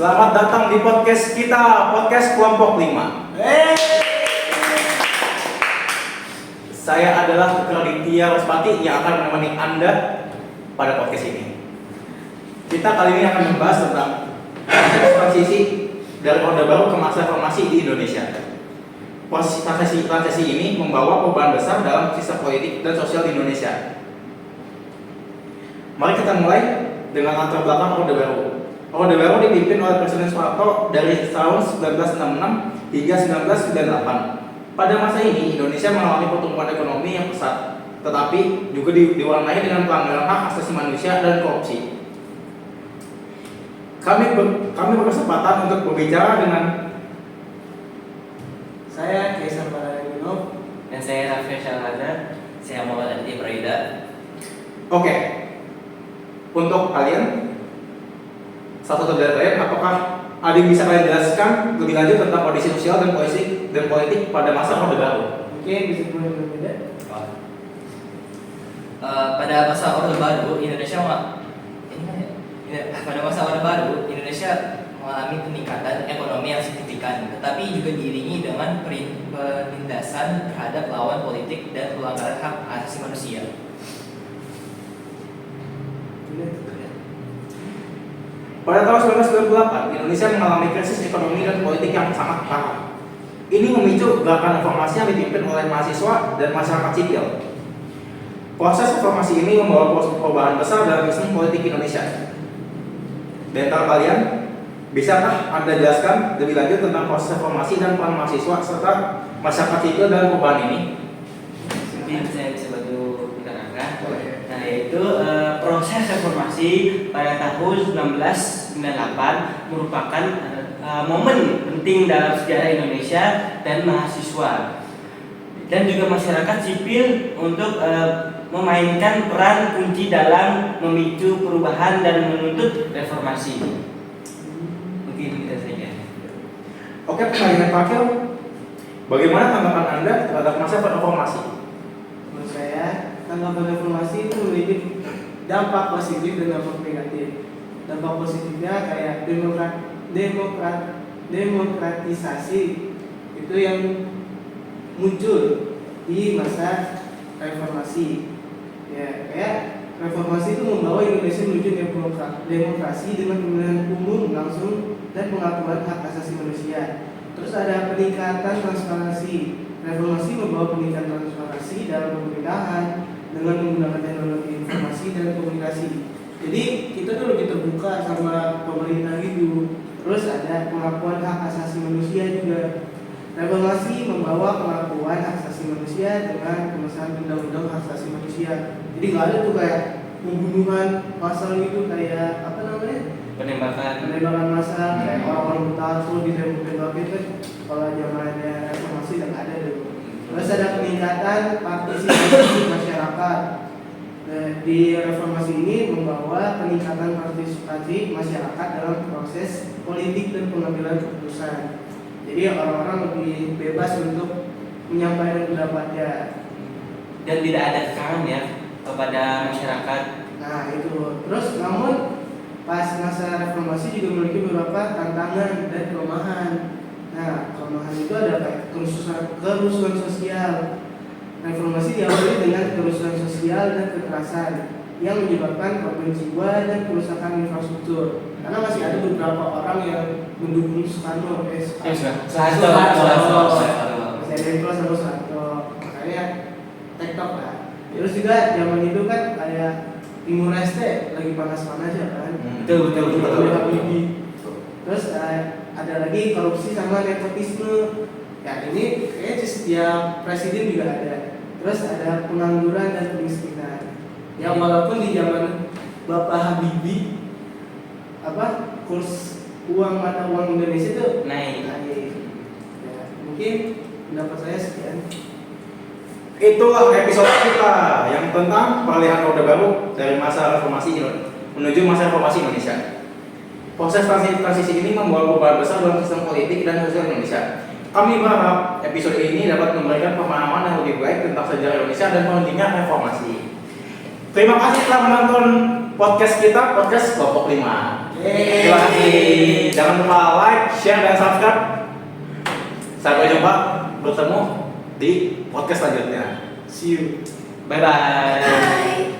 Selamat datang di podcast kita, podcast kelompok 5. Saya adalah Raditya Rospati yang akan menemani Anda pada podcast ini. Kita kali ini akan membahas tentang transisi dari Orde Baru ke masa reformasi di Indonesia. Proses transisi ini membawa perubahan besar dalam sistem politik dan sosial di Indonesia. Mari kita mulai dengan latar belakang Orde Baru. Orde Baru dipimpin oleh Presiden Soeharto dari tahun 1966 hingga 1998. Pada masa ini, Indonesia mengalami pertumbuhan ekonomi yang pesat, tetapi juga diwarnai dengan pelanggaran hak asasi manusia dan korupsi. Kami berkesempatan untuk berbicara dengan saya Kaisar Badarudin dan saya Raffi Syalada. Saya Muhammad Adi Praida. Oke, untuk kalian satu dari kalian, apakah ada yang bisa kalian jelaskan lebih lanjut tentang kondisi sosial dan politik pada masa Orde Baru? Mungkin bisa mulai berbeda. Pada masa Orde Baru Indonesia mengalami peningkatan ekonomi yang signifikan, tetapi juga diiringi dengan penindasan terhadap lawan politik dan pelanggaran hak asasi manusia. Pada tahun 1998, Indonesia mengalami krisis ekonomi dan politik yang sangat parah. Ini memicu gerakan reformasi yang dipimpin oleh mahasiswa dan masyarakat sipil. Proses reformasi ini membawa perubahan besar dalam sistem politik Indonesia. Dan kalian, bisakah Anda jelaskan lebih lanjut tentang proses reformasi dan peran mahasiswa serta masyarakat sipil dalam perubahan ini? Mungkin saya bisa bantu diterangkan. Nah, yaitu proses reformasi pada tahun 1998 merupakan momen penting dalam sejarah Indonesia dan mahasiswa dan juga masyarakat sipil untuk memainkan peran kunci dalam memicu perubahan dan menuntut reformasi. Mungkin itu saja. Oke, pertanyaan terakhir, bagaimana tanggapan Anda terhadap masa reformasi? Menurut saya, tanggapan reformasi itu memiliki dampak positif dan dampak negatif. Dampak positifnya kayak demokratisasi itu yang muncul di masa reformasi. Ya, kayak reformasi itu membawa Indonesia menuju demokrasi dengan pemilihan umum langsung dan pengakuan hak asasi manusia. Terus ada peningkatan transparansi. Reformasi membawa peningkatan transparansi dalam pemerintahan dengan menggunakan teknologi informasi dan komunikasi. Jadi kita tuh lebih terbuka sama pemerintah gitu. Terus ada pengakuan hak asasi manusia juga. Reformasi membawa pengakuan hak asasi manusia dengan pengesahan undang-undang hak asasi manusia. Jadi nggak ada tuh kayak pembunuhan massal gitu, kayak apa namanya? Penembakan massal, kayak orang-orang bertato ditembak-tembakin kan. Kalau zamannya reformasi dan ada dulu. Terus ada peningkatan partisipasi masyarakat. Di reformasi ini membawa peningkatan partisipasi masyarakat dalam proses politik dan pengambilan keputusan. Jadi orang-orang lebih bebas untuk menyampaikan pendapatnya Dan tidak ada tekanan ya kepada masyarakat. Nah itu. Terus namun pas masa reformasi juga memiliki beberapa tantangan dan kelemahan. Nah, kelemahan itu ada kayak kerusuhan sosial. Reformasi diawali dengan kerusuhan sosial dan kekerasan yang menyebabkan korban jiwa dan kerusakan infrastruktur. Karena masih ada beberapa orang yang mendukung Soekarno, Soeharto. Masih ada yang sama Soeharto. Makanya TikTok lah. Terus juga zaman itu kan kayak Timur Leste lagi panas-panasnya kan. Betul. Terus ada lagi korupsi sama nepotisme. Ya ini kayaknya setiap presiden juga ada. Terus ada pengangguran dan kemiskinan. Ya walaupun di zaman Bapak Habibie kurs mata uang Indonesia itu naik. Ya, mungkin pendapat saya sekian. Itulah episode kita yang tentang peralihan Orde Baru dari masa reformasi menuju masa reformasi Indonesia. Proses transisi ini membawa perubahan besar dalam sistem politik dan sosial Indonesia. Kami berharap episode ini dapat memberikan pemahaman yang lebih baik tentang sejarah Indonesia dan pentingnya reformasi. Terima kasih telah menonton podcast kita, podcast Kelompok 5. Terima kasih. Jangan lupa like, share, dan subscribe. Sampai jumpa, bertemu di podcast selanjutnya. See you. Bye bye. Bye.